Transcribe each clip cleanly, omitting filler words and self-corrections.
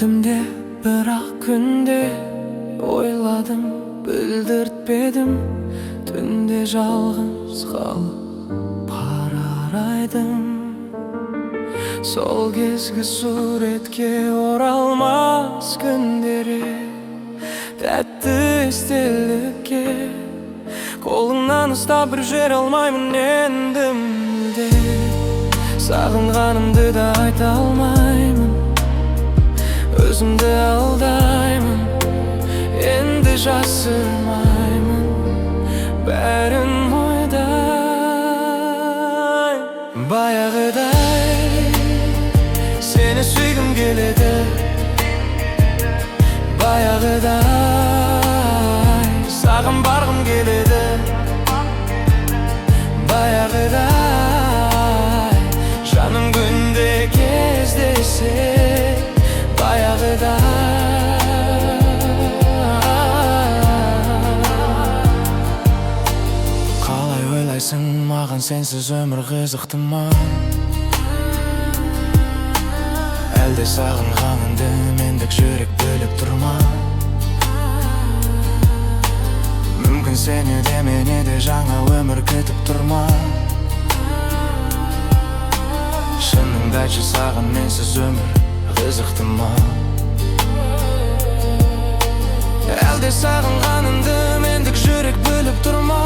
Түнде бірақ күнде ойладым, білдіртпедім. Түнде жалғыз қалып қарарайдым. Сол кезгі суретке оралмас күндері, тәтті естелікке қолыңнан ұстап бір жер алмаймын енді мүлде. Сағынғанымды да айта алмаймын, өзімді алдаймын, енді жасырмаймын, бәрін ойдаймын. Баяғыдай сені сүйгім келеді, баяғыдай саған барғым келеді, баяғыдай жаным күнде кездесе, қалай ойлайсың, маған сенсіз өмір қызықты ма? Әлде сағынғаныңды мендік жүрек бөліп тұр ма? Мүмкін сені де мені де жаңа өмір күтіп тұр ма? Шыныңды айтшы, саған менсіз өмір қызықты ма? Әлде сағынғанымды мендік жүрек бөліп тұр ма?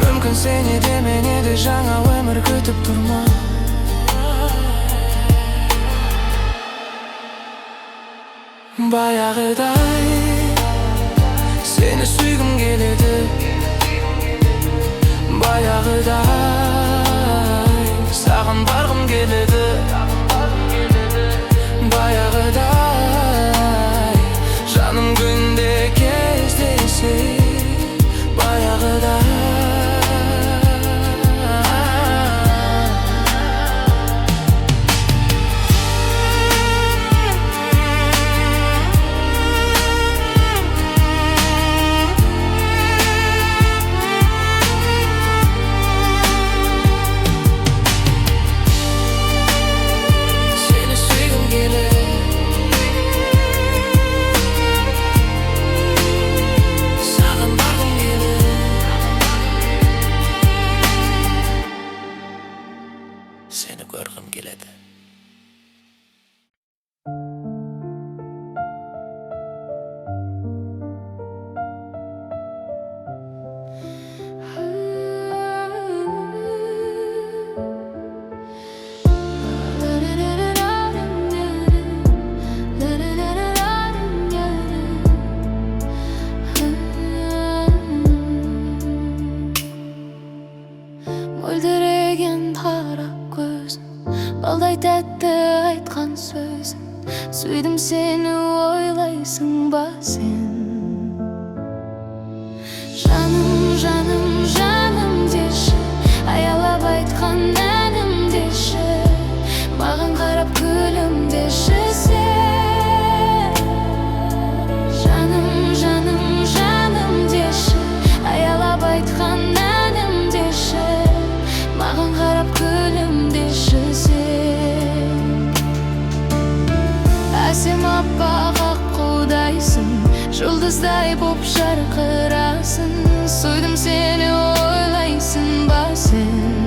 Мүмкін сені де мені де жаңа өмір күтіп тұр ма? Баяғыдай сені сүйгім келеді, баяғыдай саған барғым келеді, баяғыдай жаным күнде кездесе, баяғыдай. Seni görgüm geledi. Мөлдіреген қара көзін, балдай тәтті айтқан сөзін, сүйдім сені ойлайсың ба сен? Жаным, жаным, жаным деші, аялап айтқан әнім деші, маған қарап күлімдеші сен. Жаным, жаным, жаным деші, аялап айтқан әнім деші, маған қарап күлімдеші сен. Әсем аппақ аққудайсың, жұлдыздай боп жарқырасың, сүйдім сені ойлайсың ба сен?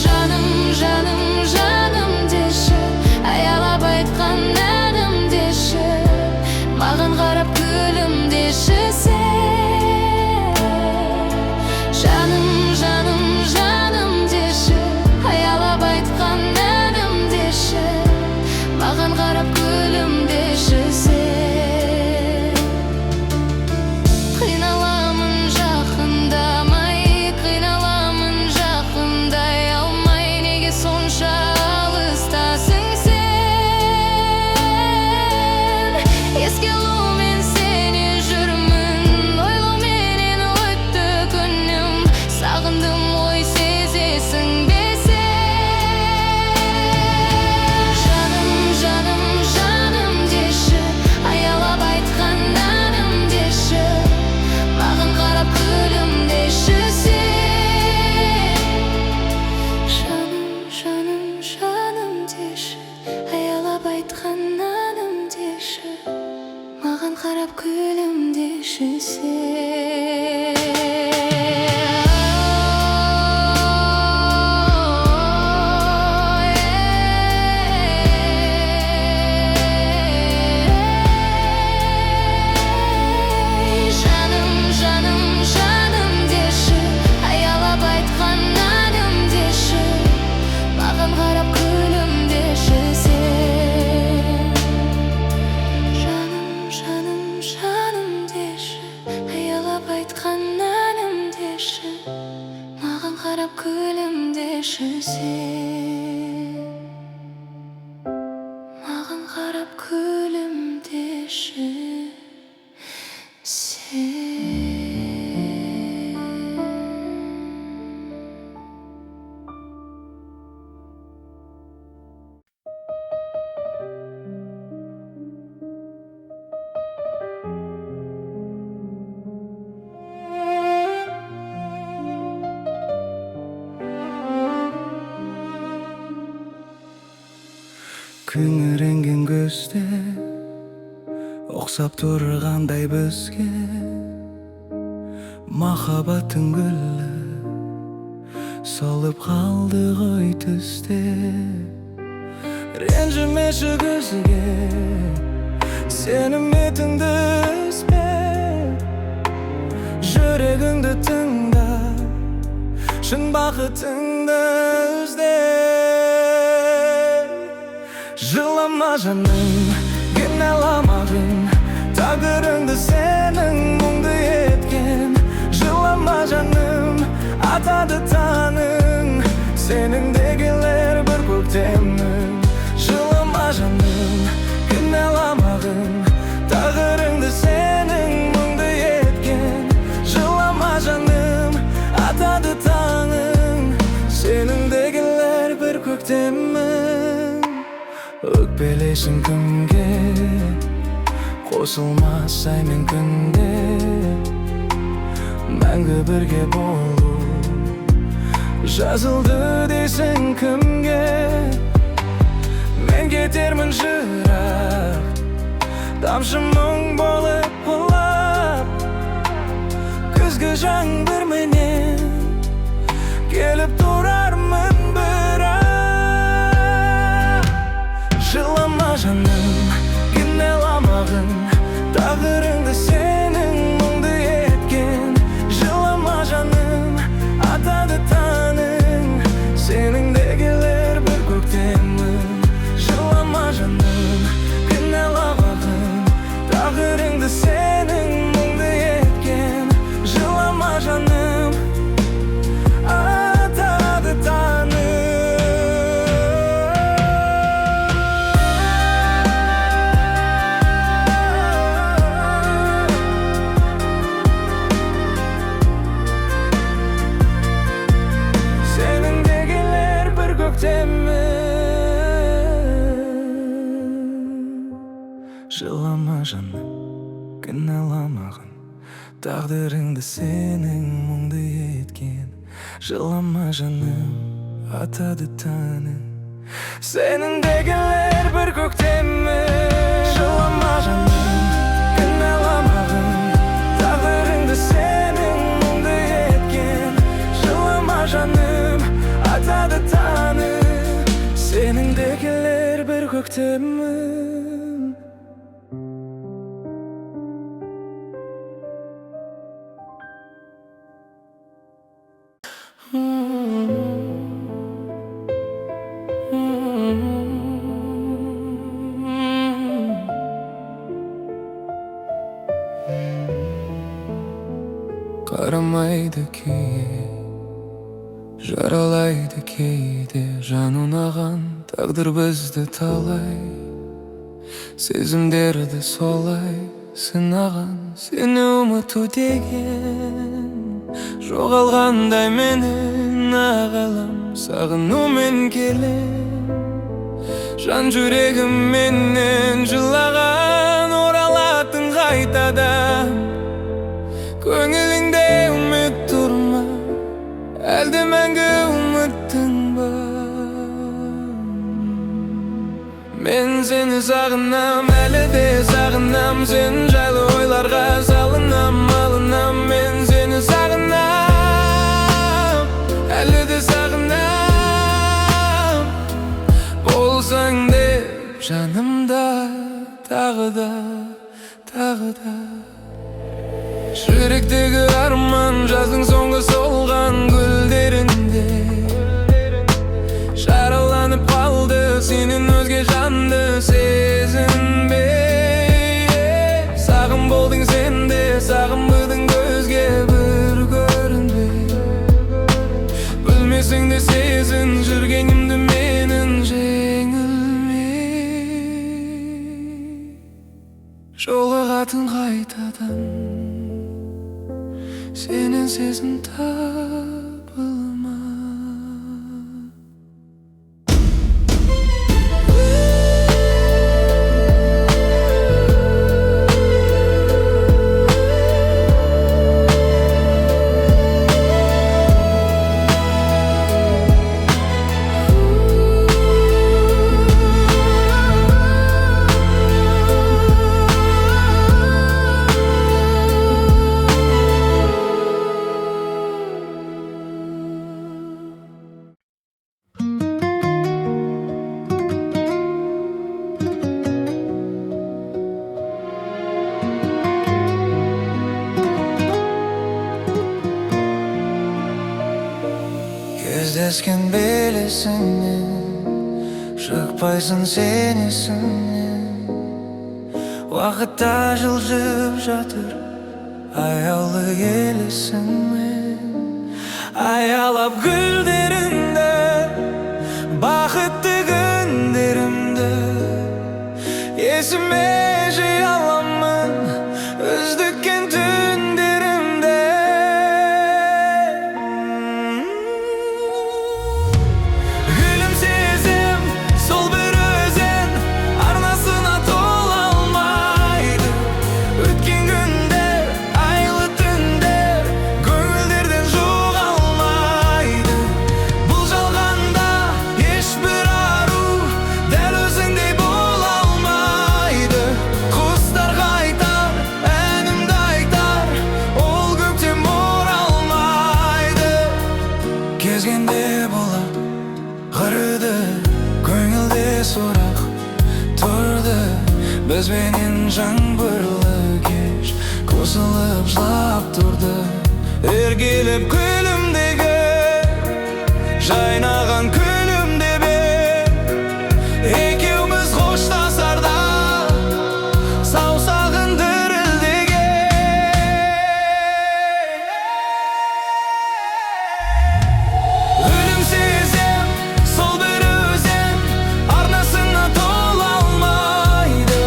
Жаным, жаным, жаным деші, аялап айтқан әнім деші, маған қарап күлімдеші сен. Жаным, жаным, жаным деші, аялап айтқан әнім деші, маған қарап күлімдеші сен. Қиналамын жақындамай, айтқаннан үмдеші, маған қарап күлімдеші сен. Күлімдеші сен, маған қарап күлімдеші сен. Күңіренген көзде ұқсап тұрғандай бізге махаббаттың гүлі солып қалды ғой түсте. Ренжімеші көзге сенің бетіңді үзбе, жүрегіңді тыңда, шын бақытыңды ізде. Жылама жаным, кінәламағын, тағдырыңды сенің мұңды еткен. Жылама жаным, атады таңың, сеніңдегілер бір көктемің. Жылама жаным, кінәламағын, тағдырыңды сенің мұңды еткен. Жылама жаным, атады таңың, сеніңдегілер бір көктемің. Өкпелейсің кімге, қосылмас ай мен күнде, мәңгі бірге болу жазылды дейсің кімге. Мен кетермін жырақ, тамшы мұң болып құлап, күзгі жаңбырменен келіп тұрармын бірақ. Жылама жаным, кінәламағын, тағдырыңды сенің мұңды еткен. Жылама жаным, атады таңың, сеніңдегілер бір көктемің. Жылама жаным, кінәламағын, тағдырыңды сенің мұңды еткен. Жылама жаным, атады таңың. Жылама жаным, кінәламағын, тағдырыңды сенің мұңды еткен. Жылама жаным, атады таңың, сеніңдегілер бір көктемің. Жылама жаным, кінәламағын, тағдырыңды сенің мұңды еткен. Жылама жаным, атады таңың, сеніңдегілер бір көктемің. Қарамайды кейде, жаралайды кейде, жан ұнаған тағдыр бізді талай. Сезімдерді солай сынаған, сені ұмыту деген жоғалғандай менің ағалам, сағынумен келем. Жан жүрегім менен жылаған, оралатын қайтадан. Көңіліңде үміт тұрма, әлде мәңгі үміттің ба? Men seni sağınam, әлі де sağınam. Sen жайлы ойларға салынам, алынам. Men seni sağınam, әлі де sağınam. Болсаң деп жанымда тағы да, тағы да. Жүректегі арман жаздың соңғы солған гүлдерінде жараланып қалды, сенен өзге жанды сезінбей. Сағым болдың сен де, сағынбадың көзге бір көрінбей. Білмесең де сезін жүргенімді менің жеңілмей. Жолығатын қайтадан сенен сезім табылма. Кездескен белесіңнен шықпайсың сен есімнен. Уақытта жылжып жатыр аяулы елесіңмен. Аялап гүлдеріңді, бақытты күндерімді есіме жиі аламын, үздіккен түндерімді. Gülümsezim sol bir özün arnasına tola almaydı. Ötken günler, aylı tünler gönüllerden жоғалмайды. Бұл жалғанда ешбір ару дәл өзіңдей бола алмайды. Құстар қайтар, әнімді айтар, ол көктем оралмайды. Кезгенде болар қырды, көңілде сұрақ тұрды. Бізбенен жаңбырлы кеш қосылып жылап тұрды. Еркелеп күлімдегі жайнаған күлімде бер. Екеуміз қоштасарда саусағын дірілдеген. Gülümsezim sol bir özün arnasına tola almaydı.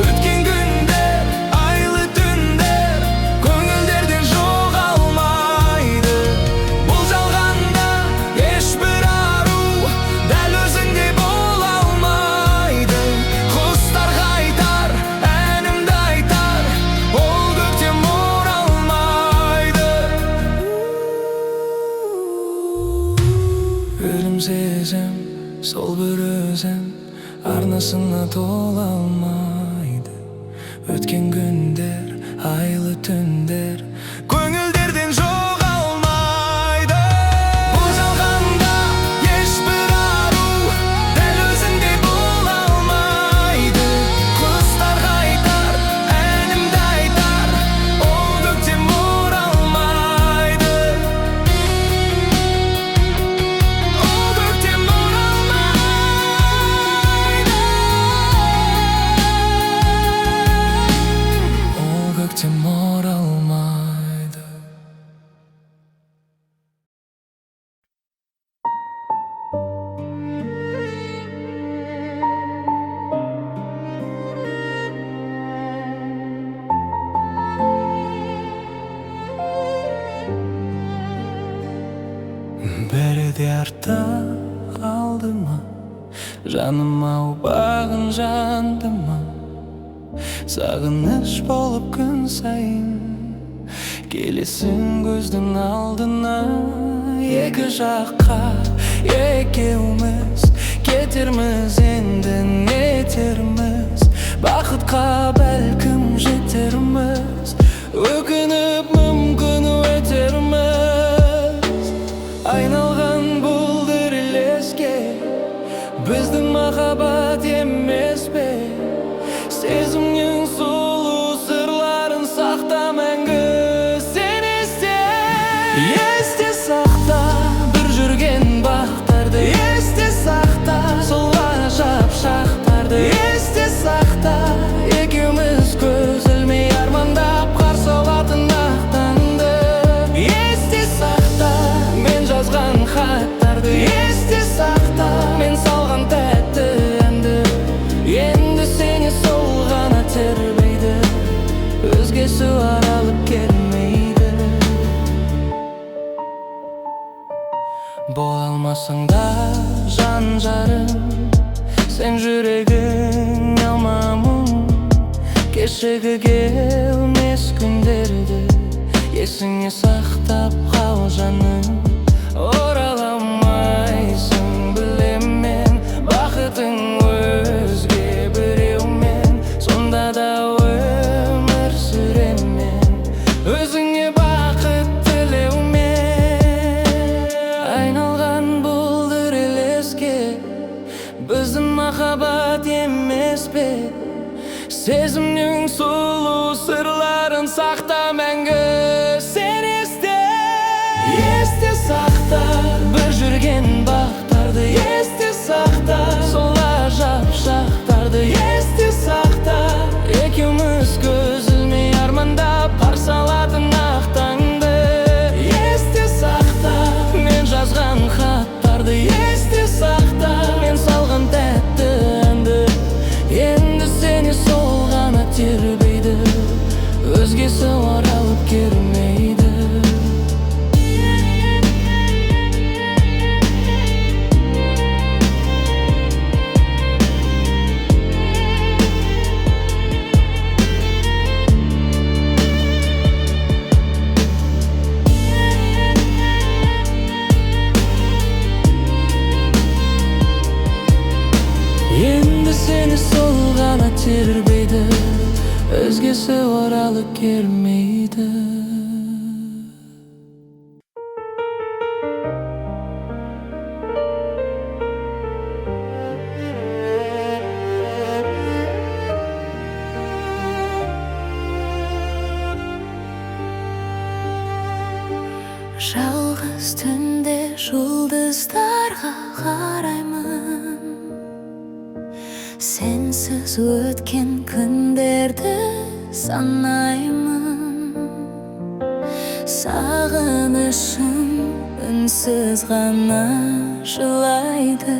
Ötken günler, aylı tünler gönüllerden жоғалмайды. Бұл жалғанда ешбір ару дәл өзіңдей бола алмайды. Құстар қайтар, әнімді айтар, ол көктем оралмайды. Gülümsezim sol bir özün arnasına tola almaydı. Ötken günler, aylı tünler gönüllerden жоғалмайды. Бұл жалғанда ешбір ару дәл өзіңдей бола алмайды. Құстар қайтар, әнімді айтар, ол көктем оралмайды. Ол көктем оралмайды. Ол көктем оралмайды. Бәрі де артта қалды ма, жаным-ау бағын жанды ма. Сағыныш болып күн сайын келесің көздің алдына. Екі жаққа екеуміз кетерміз енді не болсаң да жан жарым, сен жүрегің алмамын. Кешегі келмес күндерді есіңе сақтап қал жаным. Ораламайсың білем мен, бақытың өзге біреумен. Сонда да өмір сүремін өзіңе бақыт тілеумен. Айналған бұлдыр елеске біздің махаббат емес пе? Сезімнің сұлу сырларын сақта мәңгі. Сен есте сақта, бір жүрген бақтарды есте сақта, сол ажап шақтарды есте сақта. Екеуміз көз ілмей армандап қарсы алатын ақ таңды есте сақта. Мен жазған хаттарды есте сақта, мен салған тәтті әнді. Енді сені сол ғана тербейді, өзгесі оралып келмейді. Енді сені сол ғана тербейді, өзгесі оралып келмейді. Жалғыз түнде жұлдыздарға қараймын, сенсіз өткен күндерді санаймын. Сағынышым үнсіз ғана жылайды,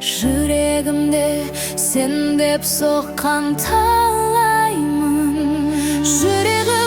жүрегімде сен деп соққан талаймын. Жүрегім